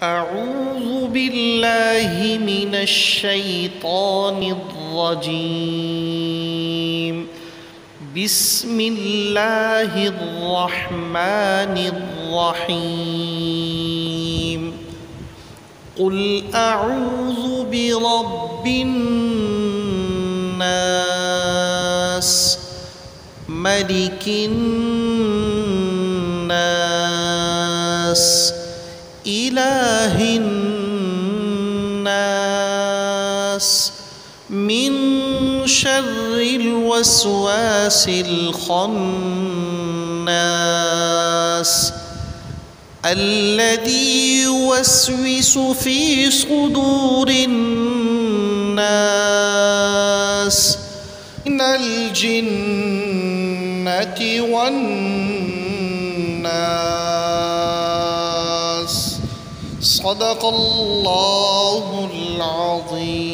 أعوذ بالله من الشيطان الرجيم. بسم الله الرحمن الرحيم. قل أعوذ برب الناس ملك الناس إله الناس من شر الوسواس الخناس الذي يوسوس في صدور الناس من الجنة والناس. صدق الله العظيم.